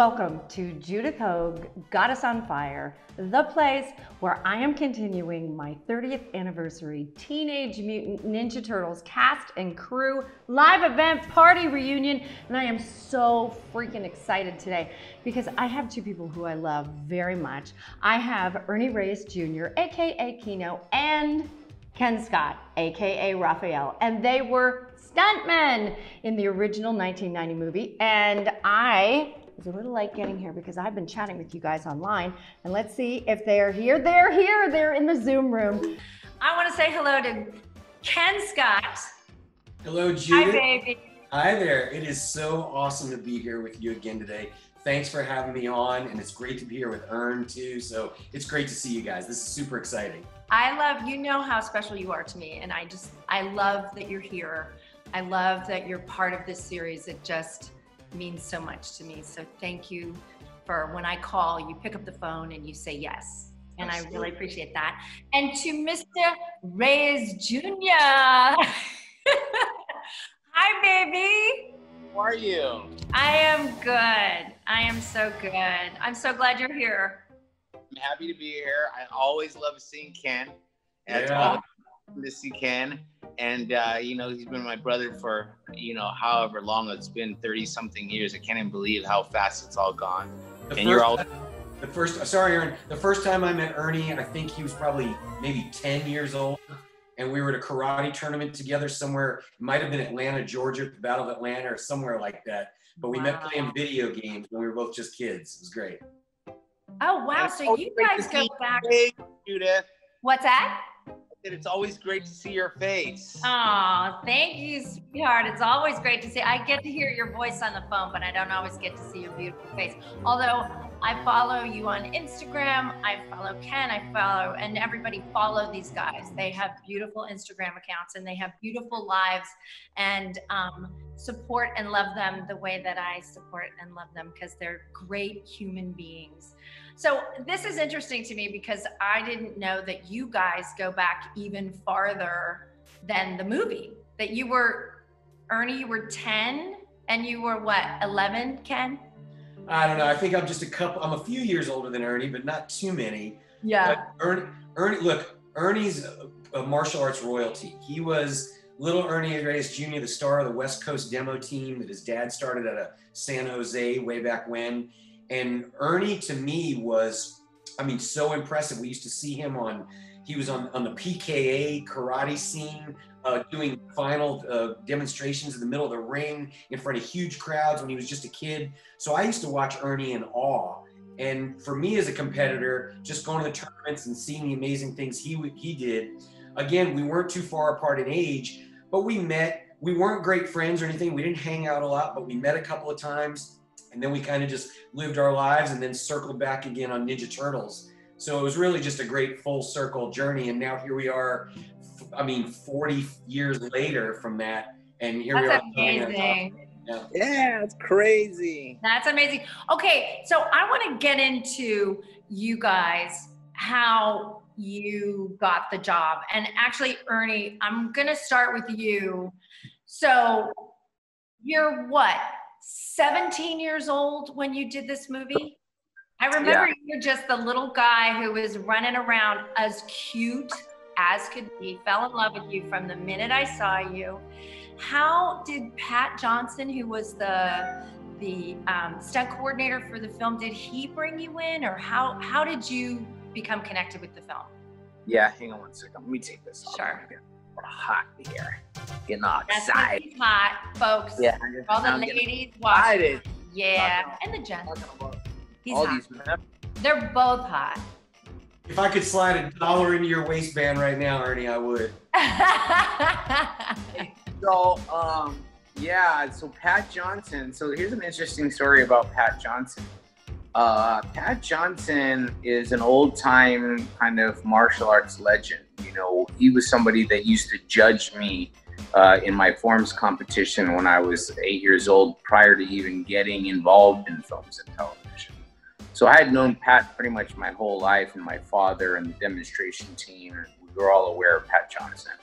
Welcome to Judith Hoag, Goddess on Fire, the place where I am continuing my 30th anniversary Teenage Mutant Ninja Turtles cast and crew live event party reunion. And I am so freaking excited today because I have two people who I love very much. I have Ernie Reyes Jr., AKA KENO, and Kenn Scott, AKA Raphael, and they were stuntmen in the original 1990 movie. And I was a little late getting here because I've been chatting with you guys online, and let's see if they're here. They're here, they're in the Zoom room. I want to say hello to Kenn Scott. Hello, Judith. Hi, baby. Hi there. It is so awesome to be here with you again today. Thanks for having me on, and it's great to be here with Ern too, so it's great to see you guys. This is super exciting. I love, you know how special you are to me, and I love that you're here. I love that you're part of this series. It just means so much to me. So thank you for when I call, you pick up the phone and you say yes. And absolutely. I really appreciate that. And to Mr. Reyes Jr. Hi, baby. How are you? I am good. I am so good. I'm so glad you're here. I'm happy to be here. I always love seeing Kenn. And it's yeah. always to see Kenn. And, you know, he's been my brother for, you know, however long it's been, 30 something years. I can't even believe how fast it's all gone. The first time I met Ernie, I think he was probably maybe 10 years old. And we were at a karate tournament together somewhere. It might have been Atlanta, Georgia, the Battle of Atlanta or somewhere like that. But we met playing video games when we were both just kids. It was great. Oh, wow. So you guys go back. Judith. What's that? It's always great to see your face. Oh, thank you, sweetheart. It's always great to see. I get to hear your voice on the phone, but I don't always get to see your beautiful face. Although I follow you on Instagram, I follow Kenn, and everybody follow these guys. They have beautiful Instagram accounts and they have beautiful lives, and support and love them the way that I support and love them because they're great human beings. So this is interesting to me because I didn't know that you guys go back even farther than the movie. That you were, Ernie, you were 10 and you were what, 11, Kenn? I don't know. I think I'm just I'm a few years older than Ernie, but not too many. Yeah. But Ernie's a martial arts royalty. He was little Ernie Reyes Jr., the star of the West Coast demo team that his dad started at a San Jose way back when. And Ernie to me was, I mean, so impressive. We used to see him he was on the PKA karate scene, doing final demonstrations in the middle of the ring in front of huge crowds when he was just a kid. So I used to watch Ernie in awe. And for me as a competitor, just going to the tournaments and seeing the amazing things he did, again, we weren't too far apart in age, but we met. We weren't great friends or anything. We didn't hang out a lot, but we met a couple of times. And then we kind of just lived our lives and then circled back again on Ninja Turtles. So it was really just a great full circle journey. And now here we are, 40 years later from that. And here we are. That's amazing. Yeah, it's crazy. That's amazing. Okay, so I want to get into you guys, how you got the job. And actually, Ernie, I'm going to start with you. So you're what? 17 years old when you did this movie? I remember you were just the little guy who was running around as cute as could be, fell in love with you from the minute I saw you. How did Pat Johnson, who was the stunt coordinator for the film, did he bring you in, or how did you become connected with the film? Yeah, hang on one second. Let me take this off. Sure. We're hot here. Getting all excited. That's hot, folks. Yeah. All the ladies watching. Yeah, and the gents. He's all hot. These They're both hot. If I could slide $1 into your waistband right now, Ernie, I would. So, so Pat Johnson. So here's an interesting story about Pat Johnson. Pat Johnson is an old-time kind of martial arts legend. You know, he was somebody that used to judge me in my forms competition when I was 8 years old, prior to even getting involved in films and television. So I had known Pat pretty much my whole life, and my father and the demonstration team, and we were all aware of Pat Johnson.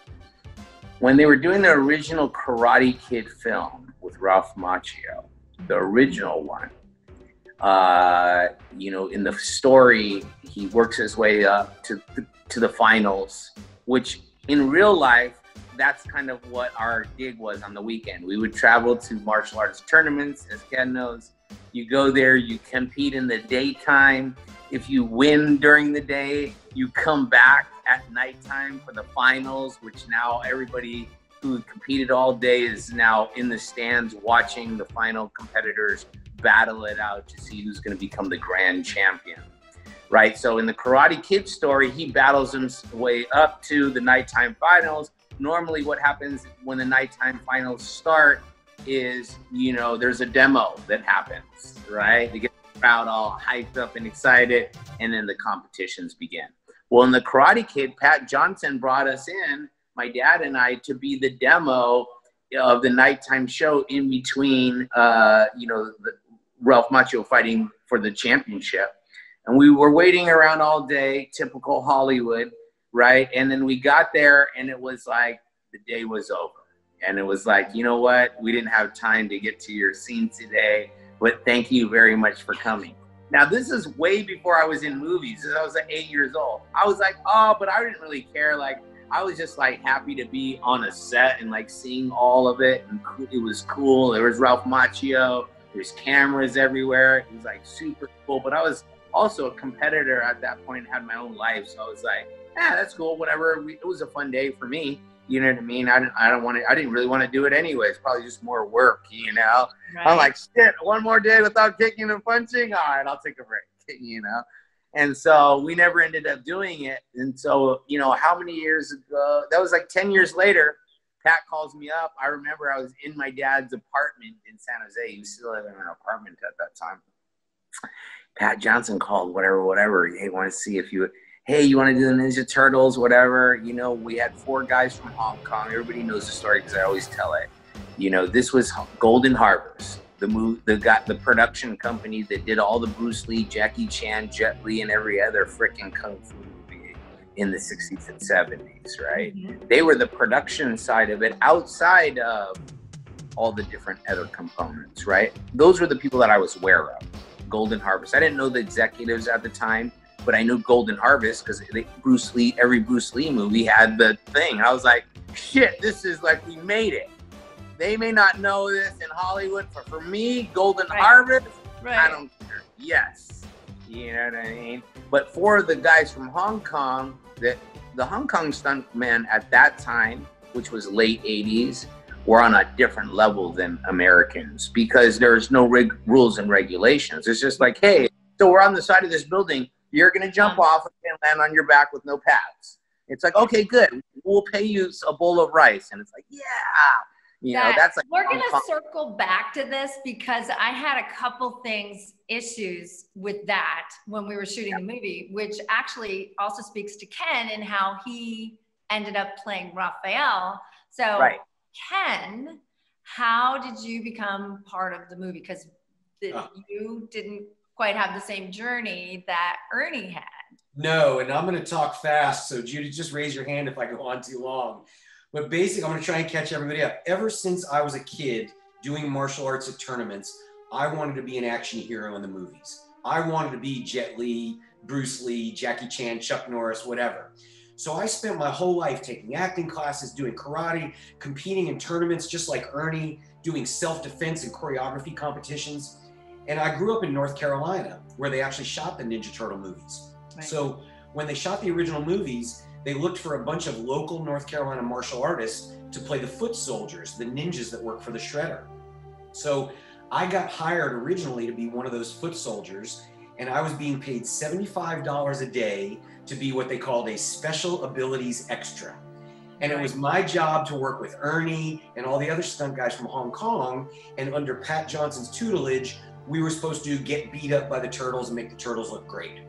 When they were doing the original Karate Kid film with Ralph Macchio, the original one, You know, in the story, he works his way up to the finals, which in real life, that's kind of what our gig was on the weekend. We would travel to martial arts tournaments, as Kenn knows. You go there, you compete in the daytime. If you win during the day, you come back at nighttime for the finals, which now everybody who competed all day is now in the stands watching the final competitors battle it out to see who's going to become the grand champion, right? So in the Karate Kid story, he battles his way up to the nighttime finals. Normally what happens when the nighttime finals start is, you know, there's a demo that happens, right? To get the crowd all hyped up and excited, and then the competitions begin. Well, in the Karate Kid, Pat Johnson brought us in, my dad and I, to be the demo of the nighttime show in between, you know, Ralph Macchio fighting for the championship. And we were waiting around all day, typical Hollywood, right? And then we got there and it was like the day was over. And it was like, you know what? We didn't have time to get to your scene today, but thank you very much for coming. Now, this is way before I was in movies. I was like 8 years old. I was like, oh, but I didn't really care. Like, I was just like happy to be on a set and like seeing all of it. And it was cool. There was Ralph Macchio. There's cameras everywhere. It was like super cool. But I was also a competitor at that point, had my own life. So I was like, yeah, that's cool. Whatever. It was a fun day for me. You know what I mean? I didn't really want to do it anyways. Probably just more work, you know? Right. I'm like, shit, one more day without kicking and punching? All right, I'll take a break, you know? And so we never ended up doing it. And so, you know, how many years ago? That was like 10 years later. Pat calls me up. I remember I was in my dad's apartment in San Jose. He was still living in an apartment at that time. Pat Johnson called, whatever. Hey, want to see if you, hey, you want to do the Ninja Turtles, whatever. You know, we had 4 guys from Hong Kong. Everybody knows the story because I always tell it. You know, this was Golden Harvest, the production company that did all the Bruce Lee, Jackie Chan, Jet Li, and every other freaking kung fu movie in the 60s and 70s, right? Mm-hmm. They were the production side of it outside of all the different other components, right? Those were the people that I was aware of. Golden Harvest. I didn't know the executives at the time, but I knew Golden Harvest because Bruce Lee, every Bruce Lee movie had the thing. I was like, shit, this is like, we made it. They may not know this in Hollywood, but for me, Golden Harvest, I don't care. Yes. You know what I mean? But for the guys from Hong Kong, the Hong Kong stuntmen at that time, which was late 80s, were on a different level than Americans because there's no rules and regulations. It's just like, hey, so we're on the side of this building. You're going to jump off and land on your back with no pads. It's like, okay, good. We'll pay you a bowl of rice. And it's like, yeah. You know, that's like, we're going to circle back to this because I had a couple issues with that when we were shooting the movie, which actually also speaks to Kenn and how he ended up playing Raphael. So Kenn, how did you become part of the movie? Because you didn't quite have the same journey that Ernie had. No, and I'm going to talk fast. So Judith, just raise your hand if I go on too long. But basically, I'm going to try and catch everybody up. Ever since I was a kid doing martial arts at tournaments, I wanted to be an action hero in the movies. I wanted to be Jet Li, Bruce Lee, Jackie Chan, Chuck Norris, whatever. So I spent my whole life taking acting classes, doing karate, competing in tournaments just like Ernie, doing self-defense and choreography competitions. And I grew up in North Carolina, where they actually shot the Ninja Turtle movies. Right. So when they shot the original movies, they looked for a bunch of local North Carolina martial artists to play the foot soldiers, the ninjas that work for the Shredder. So I got hired originally to be one of those foot soldiers, and I was being paid $75 a day to be what they called a special abilities extra. And it was my job to work with Ernie and all the other stunt guys from Hong Kong, and under Pat Johnson's tutelage, we were supposed to get beat up by the turtles and make the turtles look great.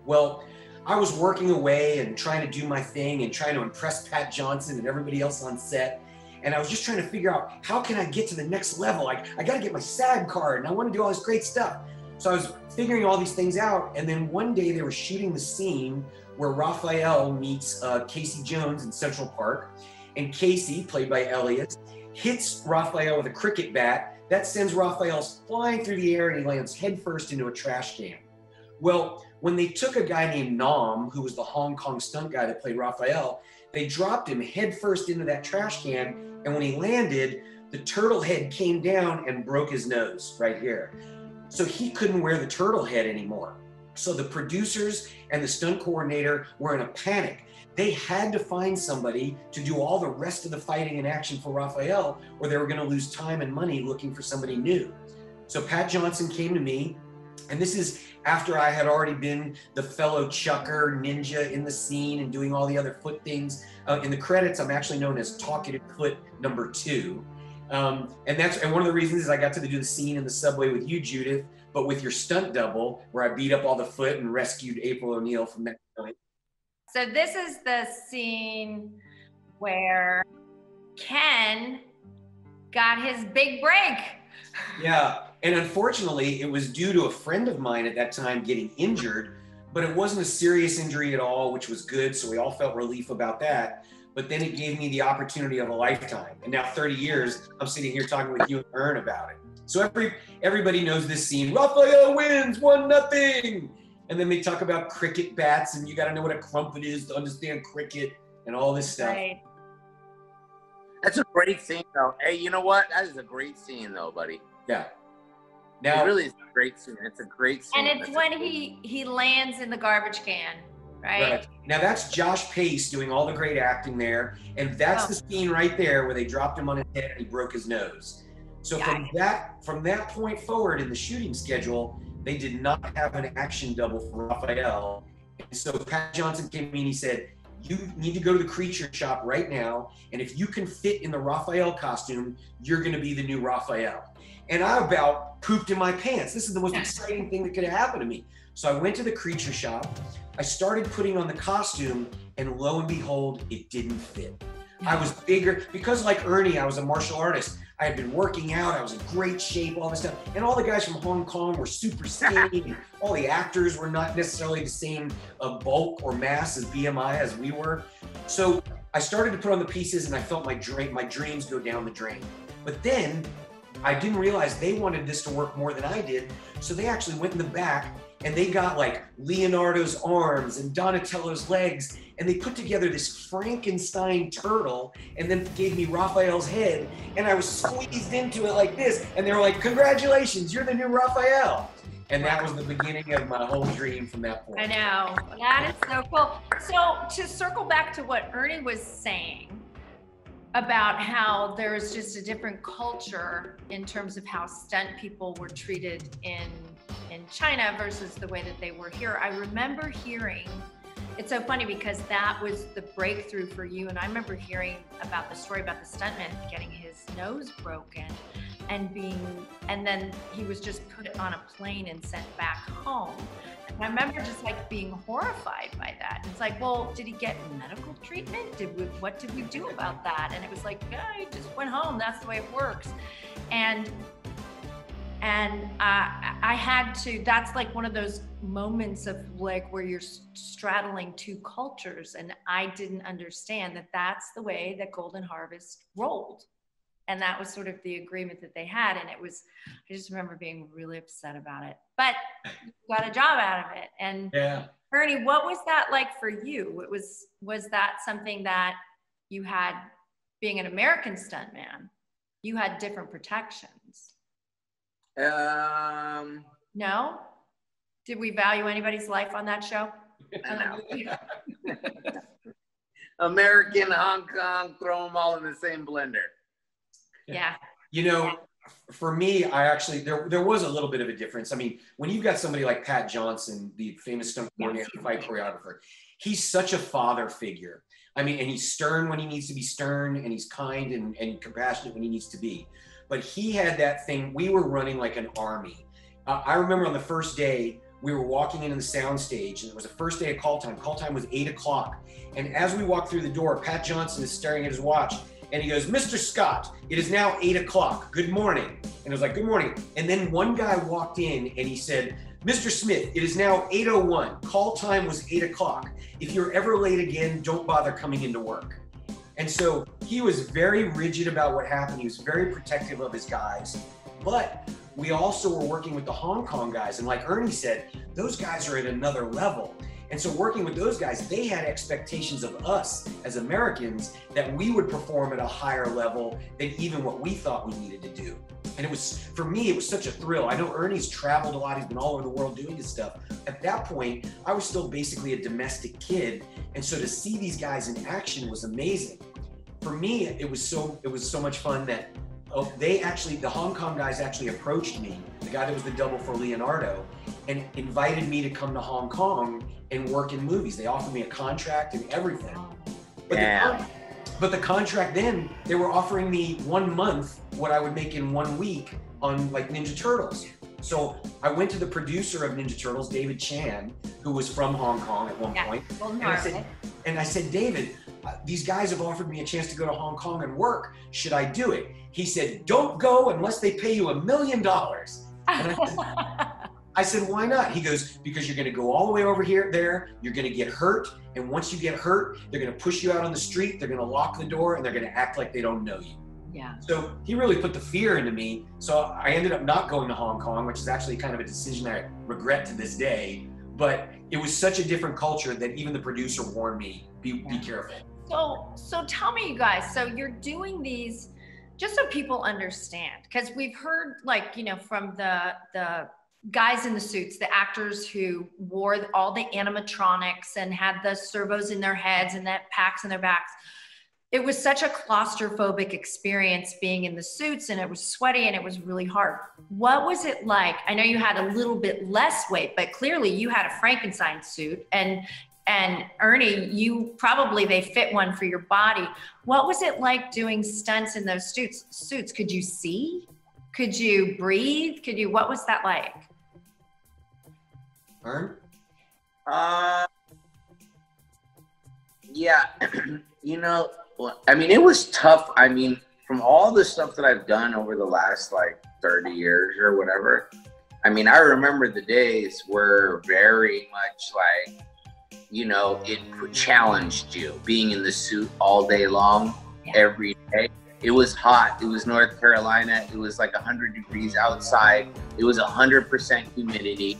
Well, I was working away and trying to do my thing and trying to impress Pat Johnson and everybody else on set. And I was just trying to figure out, how can I get to the next level? I got to get my SAG card and I want to do all this great stuff. So I was figuring all these things out. And then one day they were shooting the scene where Raphael meets Casey Jones in Central Park. And Casey, played by Elliot, hits Raphael with a cricket bat that sends Raphael flying through the air and he lands headfirst into a trash can. Well, when they took a guy named Nam, who was the Hong Kong stunt guy that played Raphael, they dropped him headfirst into that trash can, and when he landed, the turtle head came down and broke his nose right here. So he couldn't wear the turtle head anymore. So the producers and the stunt coordinator were in a panic. They had to find somebody to do all the rest of the fighting and action for Raphael, or they were going to lose time and money looking for somebody new. So Pat Johnson came to me, and this is after I had already been the fellow chucker ninja in the scene and doing all the other foot things. In the credits, I'm actually known as Talkative Foot #2. And one of the reasons is I got to do the scene in the subway with you, Judith, but with your stunt double, where I beat up all the foot and rescued April O'Neil from that point. So this is the scene where Kenn got his big break. Yeah, and unfortunately, it was due to a friend of mine at that time getting injured, but it wasn't a serious injury at all, which was good, so we all felt relief about that. But then it gave me the opportunity of a lifetime. And now 30 years, I'm sitting here talking with you and Ern about it. So everybody knows this scene. Raphael wins 1-0. And then they talk about cricket bats, and you got to know what a crumpet is to understand cricket and all this stuff. Right. That's a great scene, though. Hey, you know what? That is a great scene, though, buddy. Yeah. Now, it really is a great scene. It's a great scene. And it's when he lands in the garbage can, right? Now that's Josh Pace doing all the great acting there, and that's the scene right there where they dropped him on his head and he broke his nose. So from that point forward in the shooting schedule, they did not have an action double for Raphael. And so Pat Johnson came to me and he said, you need to go to the creature shop right now, and if you can fit in the Raphael costume, you're going to be the new Raphael. And I about pooped in my pants. This is the most exciting thing that could have happened to me. So I went to the creature shop, I started putting on the costume, and lo and behold, it didn't fit. I was bigger, because like Ernie, I was a martial artist. I had been working out, I was in great shape, all this stuff. And all the guys from Hong Kong were super skinny, and all the actors were not necessarily the same bulk or mass as BMI as we were. So I started to put on the pieces and I felt my dreams go down the drain. But then I didn't realize they wanted this to work more than I did. So they actually went in the back and they got like Leonardo's arms and Donatello's legs, and they put together this Frankenstein turtle and then gave me Raphael's head, and I was squeezed into it like this, and they were like, congratulations, you're the new Raphael. And that was the beginning of my whole dream from that point. I know, that is so cool. So to circle back to what Ernie was saying about how there's just a different culture in terms of how stunt people were treated in China versus the way that they were here. I remember hearing, it's so funny because that was the breakthrough for you. And I remember hearing about the story about the stuntman getting his nose broken and then he was just put on a plane and sent back home. And I remember just like being horrified by that. It's like, well, did he get medical treatment? What did we do about that? And it was like, yeah, he just went home. That's the way it works. And I had to, that's like one of those moments of like where you're straddling two cultures, and I didn't understand that that's the way that Golden Harvest rolled. And that was sort of the agreement that they had. And it was, I just remember being really upset about it, but you got a job out of it. And yeah. Ernie, what was that like for you? Was that something that you had, being an American stuntman, you had different protections? No? Did we value anybody's life on that show? No. American, Hong Kong, throw them all in the same blender. Yeah. You know, for me, I actually, there was a little bit of a difference. I mean, when you've got somebody like Pat Johnson, the famous stunt coordinator, fight choreographer, he's such a father figure. I mean, and he's stern when he needs to be stern, and he's kind and compassionate when he needs to be. But he had that thing, we were running like an army. I remember on the first day, we were walking into the sound stage, and it was the first day of call time. Call time was 8 o'clock. And as we walked through the door, Pat Johnson is staring at his watch, and he goes, Mr. Scott, it is now 8 o'clock. Good morning. And I was like, good morning. And then one guy walked in and he said, Mr. Smith, it is now 8:01. Call time was 8 o'clock. If you're ever late again, don't bother coming into work. And so he was very rigid about what happened. He was very protective of his guys. But we also were working with the Hong Kong guys. And like Ernie said, those guys are at another level. And so working with those guys, they had expectations of us as Americans that we would perform at a higher level than even what we thought we needed to do. And it was, for me, it was such a thrill. I know Ernie's traveled a lot. He's been all over the world doing his stuff. At that point, I was still basically a domestic kid. And so to see these guys in action was amazing. For me, it was so much fun that the Hong Kong guys actually approached me, the guy that was the double for Leonardo, and invited me to come to Hong Kong and work in movies. They offered me a contract and everything. But the contract then, they were offering me 1 month what I would make in 1 week on like Ninja Turtles. So I went to the producer of Ninja Turtles, David Chan, who was from Hong Kong at one point. And I said, David, these guys have offered me a chance to go to Hong Kong and work. Should I do it? He said, don't go unless they pay you $1 million. And I said, why not? He goes, because you're going to go all the way over there, you're going to get hurt. And once you get hurt, they're going to push you out on the street. They're going to lock the door and they're going to act like they don't know you. Yeah. So he really put the fear into me. So I ended up not going to Hong Kong, which is actually kind of a decision I regret to this day. But it was such a different culture that even the producer warned me, be careful. So tell me, you guys, so you're doing these, just so people understand, because we've heard, like, you know, from the guys in the suits, the actors who wore all the animatronics and had the servos in their heads and that packs in their backs. It was such a claustrophobic experience being in the suits, and it was sweaty and it was really hard. What was it like? I know you had a little bit less weight, but clearly you had a Frankenstein suit, and Ernie, they fit one for your body. What was it like doing stunts in those suits? Could you see? Could you breathe? What was that like? Ern? Yeah, you know, I mean, it was tough. I mean, from all the stuff that I've done over the last like 30 years or whatever, I mean, I remember the days were very much like, you know, it challenged you being in the suit all day long, every day. It was hot. It was North Carolina. It was like 100 degrees outside. It was 100% humidity.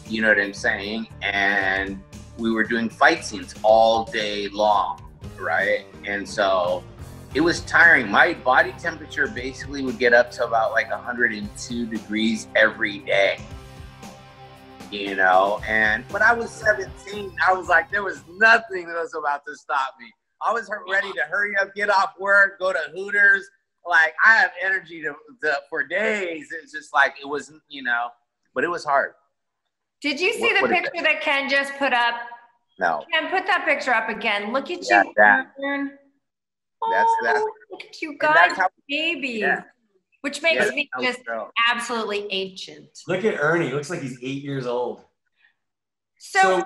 You know what I'm saying? And we were doing fight scenes all day long, right? And so it was tiring. My body temperature basically would get up to about like 102 degrees every day, you know? But I was 17. I was like, there was nothing that was about to stop me. I was ready to hurry up, get off work, go to Hooters. Like, I have energy for days. It's just like, it wasn't, you know, but it was hard. Did you see the picture that Kenn just put up? No. Kenn, put that picture up again. Look at Yeah, you. that. Oh, look at you guys, baby. Yeah. Which makes me just absolutely ancient. Look at Ernie. Looks like he's 8 years old. So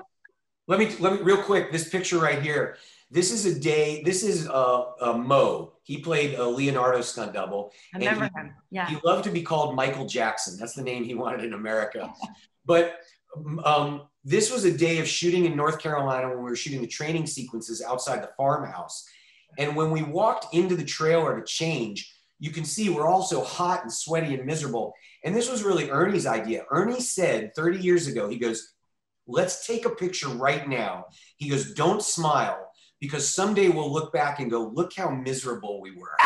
let me real quick, this picture right here. This is Mo. He played a Leonardo stunt double. I remember him. Yeah. He loved to be called Michael Jackson. That's the name he wanted in America. But this was a day of shooting in North Carolina when we were shooting the training sequences outside the farmhouse. And when we walked into the trailer to change, you can see we're all so hot and sweaty and miserable. And this was really Ernie's idea. Ernie said 30 years ago, he goes, let's take a picture right now. He goes, don't smile, because someday we'll look back and go, look how miserable we were.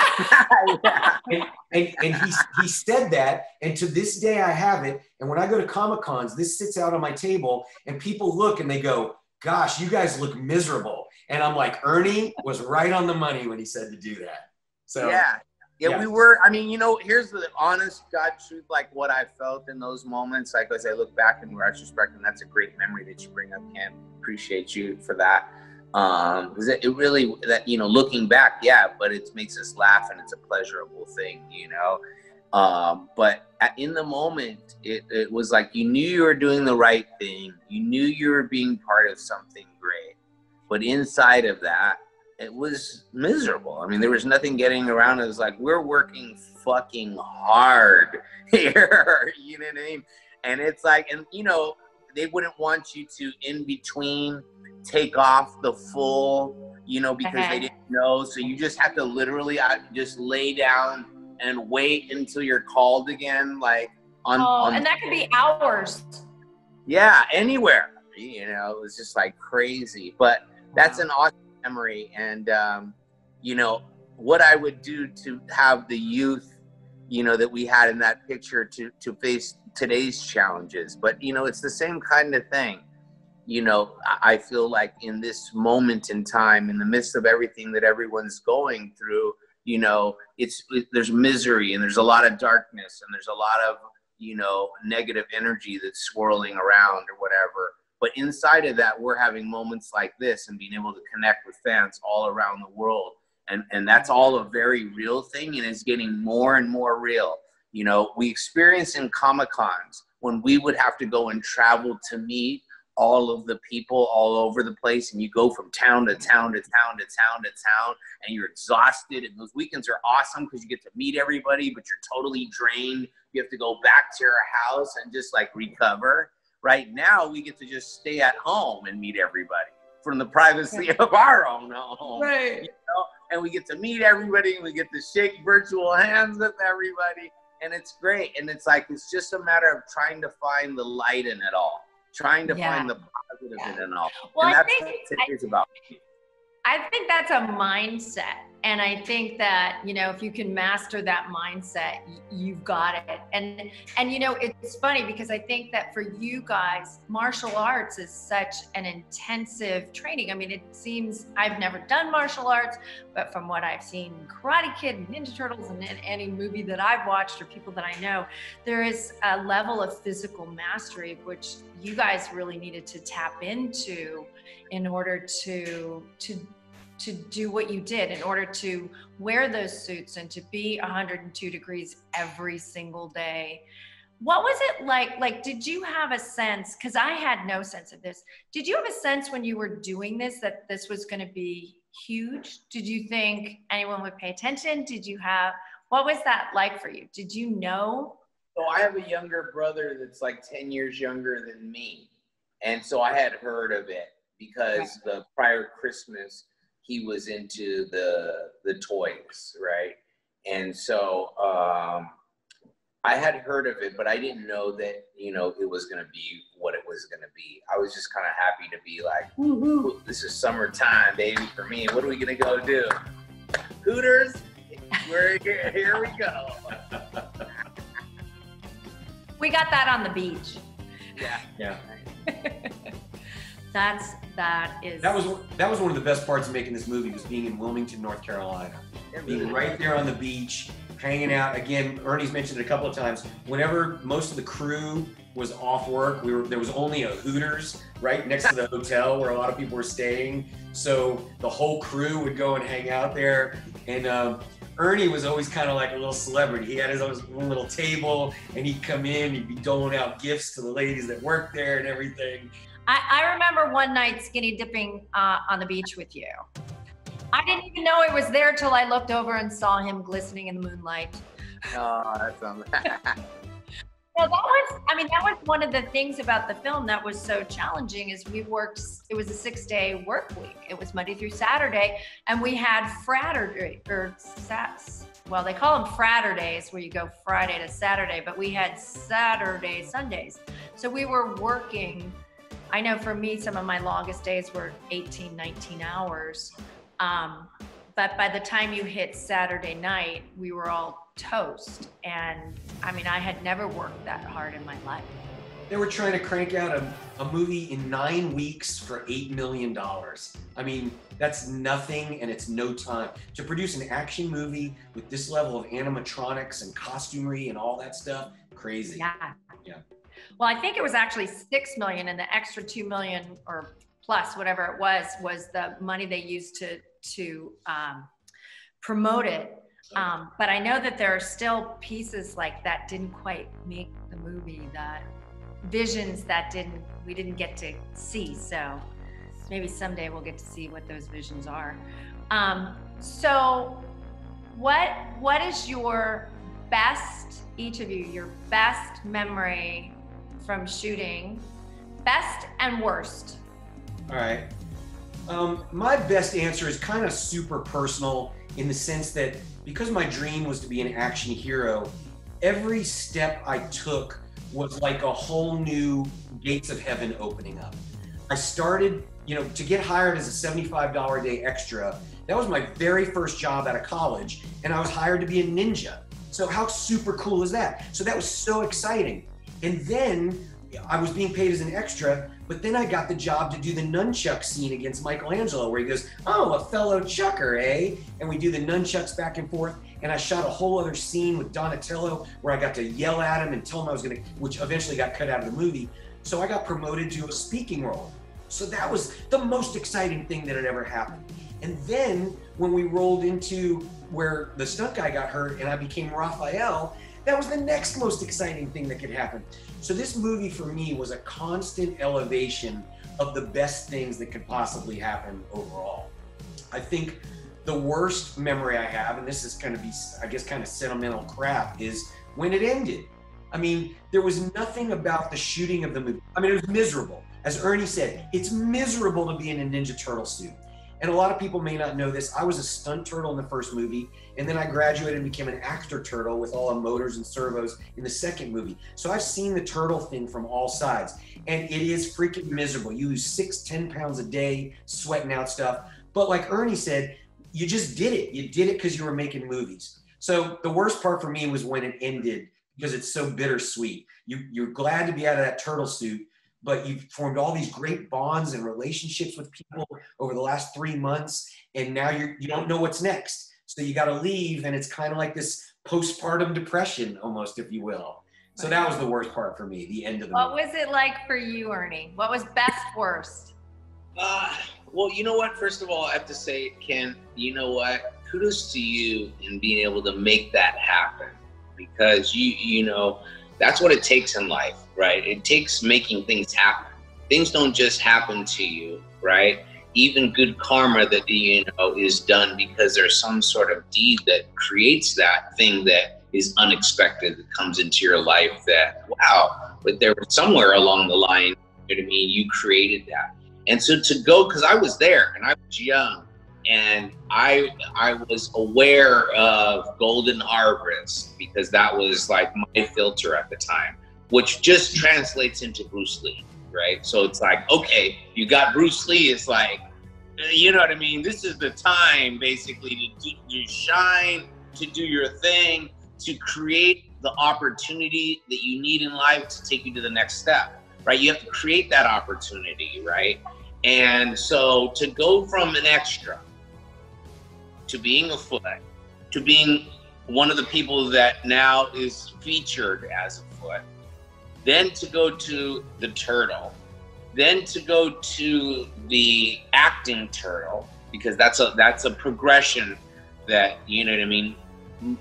and he said that, and to this day I have it. And when I go to Comic-Cons, this sits out on my table and people look and they go, gosh, you guys look miserable. And I'm like, Ernie was right on the money when he said to do that. So yeah, we were. I mean, you know, here's the honest God truth, like what I felt in those moments. Like, as I look back in retrospect, and that's a great memory that you bring up, Kenn. Appreciate you for that. Because it really, that, you know, looking back, but it makes us laugh and it's a pleasurable thing, you know. But in the moment, it was like you knew you were doing the right thing. You knew you were being part of something great. But inside of that, it was miserable. I mean, there was nothing getting around. It was like, we're working fucking hard here, you know what I mean? And it's like, and you know, they wouldn't want you to, in between, take off the full, you know, because they didn't know. So you just have to literally just lay down and wait until you're called again, like on and that could be hours. Yeah, anywhere. You know, it was just like crazy. But that's an awesome memory. And you know, what I would do to have the youth, you know, that we had in that picture to face today's challenges. But you know, it's the same kind of thing. You know, I feel like in this moment in time, in the midst of everything that everyone's going through, you know, there's misery and there's a lot of darkness and there's a lot of, you know, negative energy that's swirling around or whatever. But inside of that, we're having moments like this and being able to connect with fans all around the world. And that's all a very real thing, and it's getting more and more real. You know, we experienced in Comic-Cons when we would have to go and travel to meet all of the people all over the place, and you go from town to town to town to town to town, and you're exhausted, and those weekends are awesome because you get to meet everybody, but you're totally drained. You have to go back to your house and just like recover. Right now, we get to just stay at home and meet everybody from the privacy of our own home. Right. You know? And we get to meet everybody, and we get to shake virtual hands with everybody, and it's great. And it's like, it's just a matter of trying to find the light in it all. Trying to find the positive in it all. Well, and that's what it's about. I think that's a mindset. And I think that, you know, if you can master that mindset, you've got it. And you know, it's funny because I think that for you guys, martial arts is such an intensive training. I mean, it seems, I've never done martial arts, but from what I've seen, Karate Kid and Ninja Turtles and any movie that I've watched or people that I know, there is a level of physical mastery, which you guys really needed to tap into in order to do what you did, in order to wear those suits and to be 102 degrees every single day. What was it like? Like, did you have a sense, because I had no sense of this, did you have a sense when you were doing this that this was going to be huge? Did you think anyone would pay attention? What was that like for you? Did you know? So I have a younger brother that's like 10 years younger than me. And so I had heard of it because the prior Christmas, he was into the toys, right? And so I had heard of it, but I didn't know that, you know, it was going to be what it was going to be. I was just kind of happy to be like, ooh, this is summertime, baby, for me. What are we going to go do? Hooters? Here we go. We got that on the beach. Yeah. That was one of the best parts of making this movie, was being in Wilmington, North Carolina. Being right there on the beach, hanging out. Again, Ernie's mentioned it a couple of times. Whenever most of the crew was off work, there was only a Hooters right next to the hotel where a lot of people were staying. So the whole crew would go and hang out there. And Ernie was always kind of like a little celebrity. He had his own little table, and he'd come in, he'd be doling out gifts to the ladies that worked there and everything. I remember one night skinny dipping on the beach with you. I didn't even know he was there till I looked over and saw him glistening in the moonlight. Oh, that's Well, that was one of the things about the film that was so challenging is it was a 6-day work week. It was Monday through Saturday, and we had well, they call them Fraturdays, where you go Friday to Saturday, but we had Saturday, Sundays. So we were working. I know for me, some of my longest days were 18, 19 hours. But by the time you hit Saturday night, we were all toast. And I mean, I had never worked that hard in my life. They were trying to crank out a movie in 9 weeks for $8 million. I mean, that's nothing, and it's no time. To produce an action movie with this level of animatronics and costumery and all that stuff, crazy. Yeah. Well, I think it was actually $6 million, and the extra $2 million or plus whatever it was the money they used to promote it. But I know that there are still pieces like that didn't quite make the movie, that visions that we didn't get to see. So maybe someday we'll get to see what those visions are. So what is your best, each of you, your best memory from shooting, best and worst? All right. My best answer is kind of super personal, in the sense that because my dream was to be an action hero, every step I took was like a whole new gates of heaven opening up. I started, you know, to get hired as a $75 a day extra. That was my very first job out of college, and I was hired to be a ninja. So how super cool is that? So that was so exciting. And then I was being paid as an extra, but then I got the job to do the nunchuck scene against Michelangelo, where he goes, "Oh, a fellow chucker, eh?" And we do the nunchucks back and forth. And I shot a whole other scene with Donatello where I got to yell at him and tell him I was gonna, which eventually got cut out of the movie. So I got promoted to a speaking role. So that was the most exciting thing that had ever happened. And then when we rolled into where the stunt guy got hurt and I became Raphael, that was the next most exciting thing that could happen. So this movie for me was a constant elevation of the best things that could possibly happen overall. I think the worst memory I have, and this is going to be, I guess, kind of sentimental crap, is when it ended. I mean, there was nothing about the shooting of the movie. I mean, it was miserable. As Ernie said, it's miserable to be in a Ninja Turtle suit. And a lot of people may not know this. I was a stunt turtle in the first movie, and then I graduated and became an actor turtle with all the motors and servos in the second movie. So I've seen the turtle thing from all sides, and it is freaking miserable. You lose 6-10 pounds a day sweating out stuff. But like Ernie said, you just did it. You did it because you were making movies. So the worst part for me was when it ended, because it's so bittersweet. You're glad to be out of that turtle suit, but you've formed all these great bonds and relationships with people over the last 3 months, and now you don't know what's next. So you got to leave, and it's kind of like this postpartum depression, almost, if you will. So that was the worst part for me, the end of the movie. What was it like for you, Ernie? What was best, worst? Well, you know what? First of all, I have to say, Ken, you know what? Kudos to you in being able to make that happen, because you know, that's what it takes in life, right? It takes making things happen. Things don't just happen to you, right? Even good karma that, you know, is done because there's some sort of deed that creates that thing that is unexpected, that comes into your life that, wow, but there was somewhere along the line, you know what I mean, you created that. And so to go, because I was there and I was young, and I was aware of Golden Harvest because that was like my filter at the time, which just translates into Bruce Lee, right? So it's like, okay, you got Bruce Lee, it's like, you know what I mean? This is the time basically to shine, to do your thing, to create the opportunity that you need in life to take you to the next step, right? You have to create that opportunity, right? And so to go from an extra to being a foot, to being one of the people that now is featured as a foot, then to go to the turtle, then to go to the acting turtle, because that's a progression that, you know what I mean,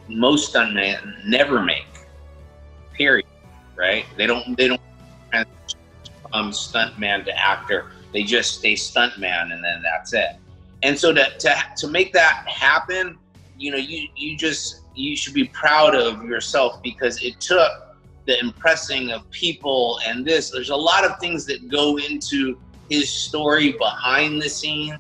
most stuntmen never make, period, right? They don't transition from stuntman to actor. They just stay stuntman, and then that's it. And so to make that happen, you know, you should be proud of yourself, because it took the impressing of people, and there's a lot of things that go into his story behind the scenes,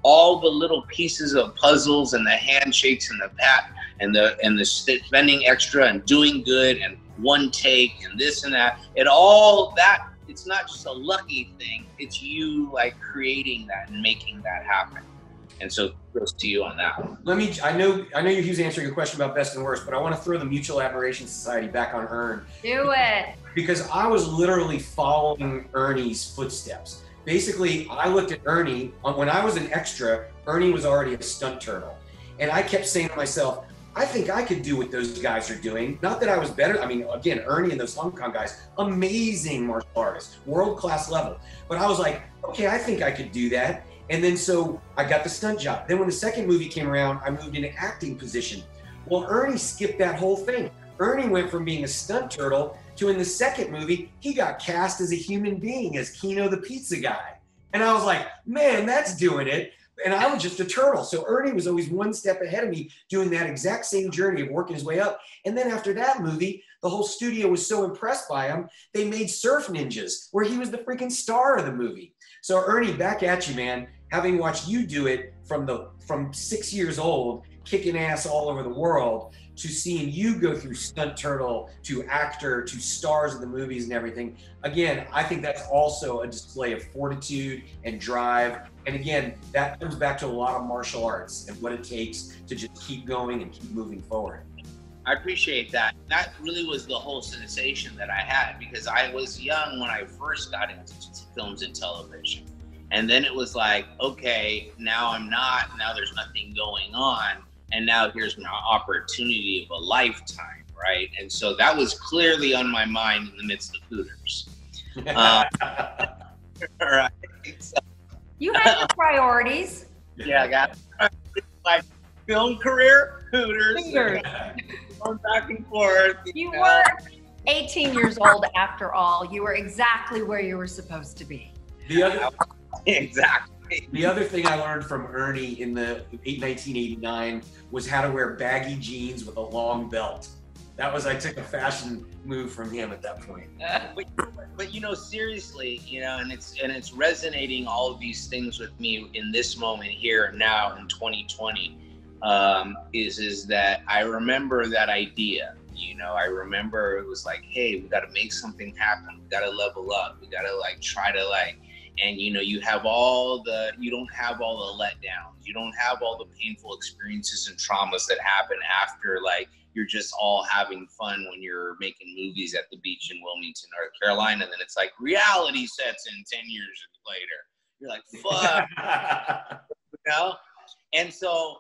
all the little pieces of puzzles and the handshakes and the pat and the spending extra and doing good and one take and this and that, and all that. It's not just a lucky thing, it's you like creating that and making that happen. And so kudos to you on that. I know he was answering a question about best and worst, but I want to throw the Mutual Admiration Society back on Ern. Do it. Because I was literally following Ernie's footsteps. Basically, I looked at Ernie, when I was an extra, Ernie was already a stunt turtle. And I kept saying to myself, I think I could do what those guys are doing. Not that I was better. I mean, again, Ernie and those Hong Kong guys, amazing martial artists, world-class level. But I was like, okay, I think I could do that. And then so I got the stunt job. Then when the second movie came around, I moved into acting position. Well, Ernie skipped that whole thing. Ernie went from being a stunt turtle to, in the second movie, he got cast as a human being, as KENO the pizza guy. And I was like, man, that's doing it. And I was just a turtle. So Ernie was always one step ahead of me, doing that exact same journey of working his way up. And then after that movie, the whole studio was so impressed by him, they made Surf Ninjas, where he was the freaking star of the movie. So Ernie, back at you, man. Having watched you do it from 6 years old kicking ass all over the world, to seeing you go through stunt turtle to actor to stars of the movies and everything. Again, I think that's also a display of fortitude and drive. And again, that comes back to a lot of martial arts and what it takes to just keep going and keep moving forward. I appreciate that. That really was the whole sensation that I had, because I was young when I first got into films and television. And then it was like, okay, now I'm not, now there's nothing going on. And now here's my opportunity of a lifetime, right? And so that was clearly on my mind in the midst of Hooters. Right. So, You had your priorities. yeah, I got my film career, Hooters. Going back and forth. You were 18 years old after all. You were exactly where you were supposed to be. Exactly. The other thing I learned from Ernie in the 1989 was how to wear baggy jeans with a long belt. That was, I took a fashion move from him at that point. But you know, seriously, you know, and it's resonating all of these things with me in this moment here and now in 2020, is that I remember that idea. You know, I remember it was like, hey, we got to make something happen. We got to level up. We got to like try to like. And you know, you don't have all the letdowns. You don't have all the painful experiences and traumas that happen after like you're just all having fun when you're making movies at the beach in Wilmington, North Carolina. And then it's like reality sets in 10 years later. You're like, fuck, you know? And so,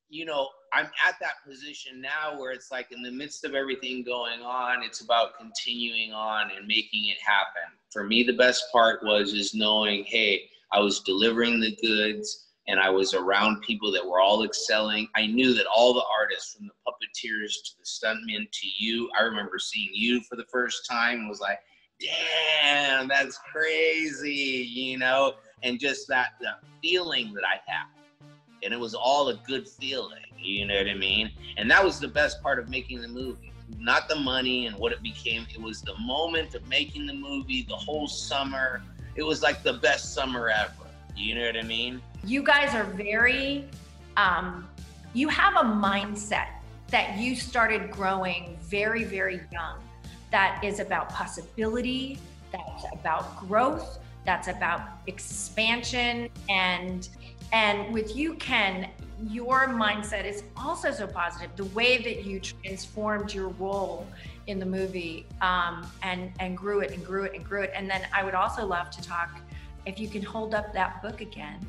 you know, I'm at that position now where it's like in the midst of everything going on, it's about continuing on and making it happen. For me, the best part was knowing, hey, I was delivering the goods and I was around people that were all excelling. I knew that all the artists, from the puppeteers to the stuntmen to you, I remember seeing you for the first time and was like, damn, that's crazy, you know? And just that feeling that I had. And it was all a good feeling, you know what I mean? And that was the best part of making the movie. Not the money and what it became. It was the moment of making the movie, the whole summer. It was like the best summer ever. You know what I mean? You guys are very, you have a mindset that you started growing very, very young. That is about possibility, that's about growth, that's about expansion. And with you, Kenn, your mindset is also so positive. The way that you transformed your role in the movie and grew it and grew it and grew it. And then I would also love to talk, if you can hold up that book again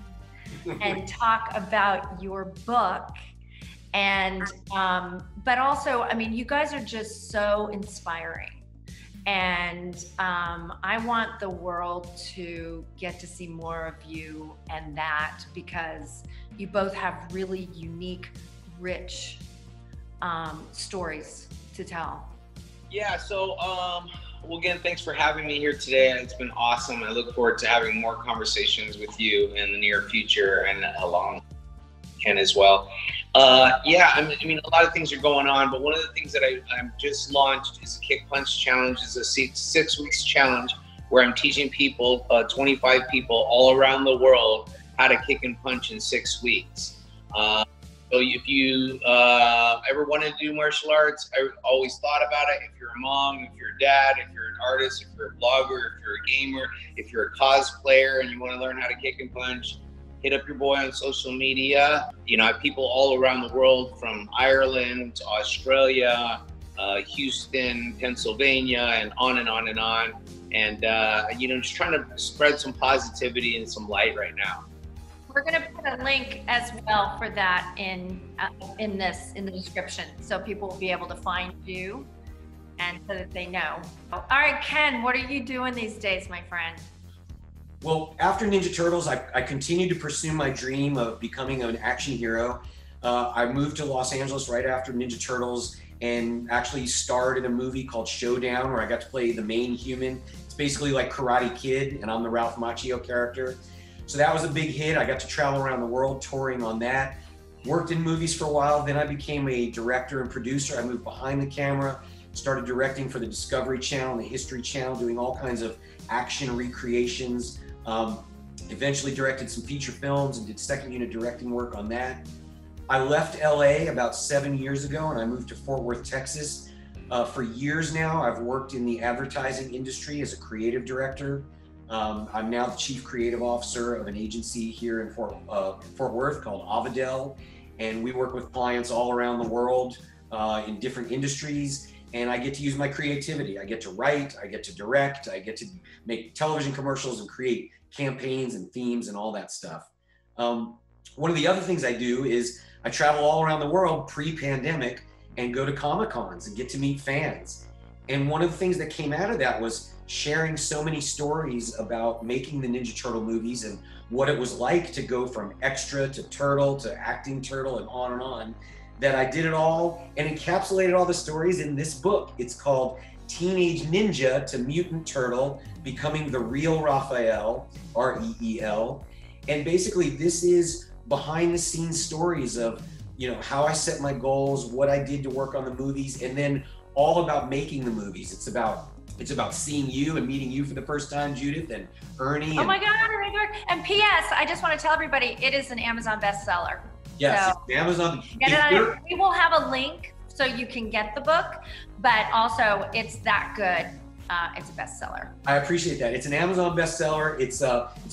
and talk about your book. And, but also, I mean, you guys are just so inspiring. And I want the world to get to see more of you and that, because you both have really unique, rich stories to tell. Yeah, so well, again, thanks for having me here today. It's been awesome. I look forward to having more conversations with you in the near future and along Kenn as well. Yeah, I mean, a lot of things are going on, but one of the things that I'm just launched is a Kick Punch Challenge. It's a 6 weeks challenge where I'm teaching people, 25 people all around the world, how to kick and punch in 6 weeks. So if you ever want to do martial arts, I always thought about it. If you're a mom, if you're a dad, if you're an artist, if you're a blogger, if you're a gamer, if you're a cosplayer and you want to learn how to kick and punch, hit up your boy on social media. You know, I have people all around the world, from Ireland to Australia, Houston, Pennsylvania, and on and on and on. And, you know, just trying to spread some positivity and some light right now. We're going to put a link as well for that in the description, so people will be able to find you and so that they know. All right, Kenn, what are you doing these days, my friend? Well, after Ninja Turtles, I continued to pursue my dream of becoming an action hero. I moved to Los Angeles right after Ninja Turtles and actually starred in a movie called Showdown, where I got to play the main human. It's basically like Karate Kid, and I'm the Ralph Macchio character. So that was a big hit. I got to travel around the world touring on that. Worked in movies for a while. Then I became a director and producer. I moved behind the camera, started directing for the Discovery Channel and the History Channel, doing all kinds of action recreations. Eventually directed some feature films and did second unit directing work on that. I left LA about 7 years ago and I moved to Fort Worth, Texas. For years now, I've worked in the advertising industry as a creative director. I'm now the chief creative officer of an agency here in Fort Worth called Avadel, and we work with clients all around the world in different industries, and I get to use my creativity. I get to write, I get to direct, I get to make television commercials and create campaigns and themes and all that stuff. One of the other things I do is I travel all around the world pre-pandemic and go to Comic-Cons and get to meet fans. And one of the things that came out of that was sharing so many stories about making the Ninja Turtle movies and what it was like to go from extra to turtle to acting turtle and on, that I did it all and encapsulated all the stories in this book. It's called Teenage Ninja to Mutant Turtle, Becoming the Real Raphael, R-E-E-L. And basically this is behind the scenes stories of, you know, how I set my goals, what I did to work on the movies, and then all about making the movies. It's about seeing you and meeting you for the first time, Judith, and Ernie. Oh my God, and P.S. I just want to tell everybody, it is an Amazon bestseller. Yes, so it's Amazon. We will have a link so you can get the book, but also it's that good. It's a bestseller. I appreciate that. It's an Amazon bestseller. It's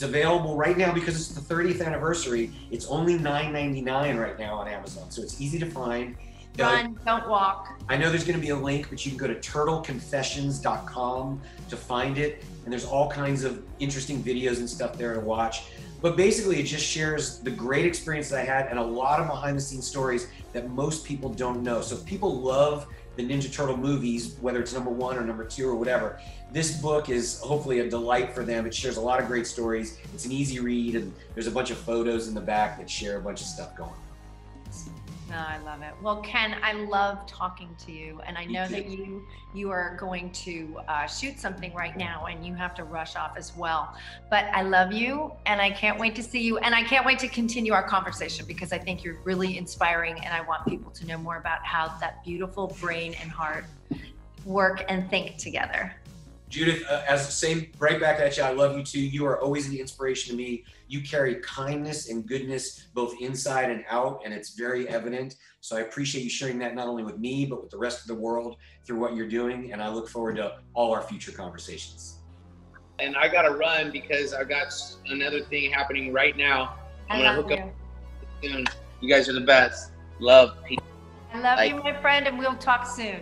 available right now because it's the 30th anniversary. It's only $9.99 right now on Amazon, so it's easy to find. Run, don't walk. I know there's going to be a link, but you can go to turtleconfessions.com to find it, and there's all kinds of interesting videos and stuff there to watch. But basically, it just shares the great experience that I had and a lot of behind-the-scenes stories that most people don't know. So if people love the Ninja Turtle movies, whether it's number 1 or number 2 or whatever, this book is hopefully a delight for them. It shares a lot of great stories. It's an easy read, and there's a bunch of photos in the back that share a bunch of stuff going on. No, I love it. Well, Ken, I love talking to you, and I know that you are going to shoot something right now, and you have to rush off as well. But I love you, and I can't wait to see you, and I can't wait to continue our conversation because I think you're really inspiring, and I want people to know more about how that beautiful brain and heart work and think together. Judith, as the same, right back at you, I love you too. You are always an inspiration to me. You carry kindness and goodness both inside and out, and it's very evident. So I appreciate you sharing that not only with me, but with the rest of the world through what you're doing. And I look forward to all our future conversations. And I got to run because I've got another thing happening right now. I'm going to hook up soon. You guys are the best. Love, peace. I love you, my friend, and we'll talk soon.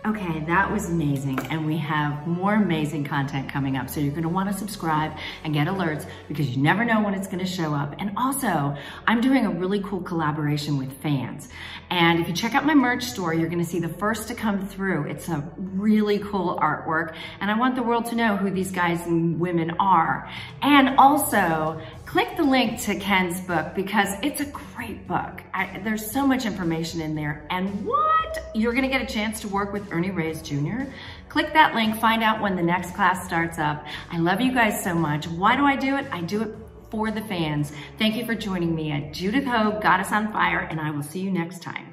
Okay, that was amazing, and we have more amazing content coming up, so you're gonna wanna subscribe and get alerts because you never know when it's gonna show up. And also, I'm doing a really cool collaboration with fans. And if you check out my merch store, you're gonna see the first to come through. It's a really cool artwork, and I want the world to know who these guys and women are. And also, click the link to Ken's book because it's a great book. There's so much information in there. And what? You're gonna get a chance to work with Ernie Reyes Jr. Click that link, find out when the next class starts up. I love you guys so much. Why do I do it? I do it for the fans. Thank you for joining me at Judith Hoag, Goddess on Fire, and I will see you next time.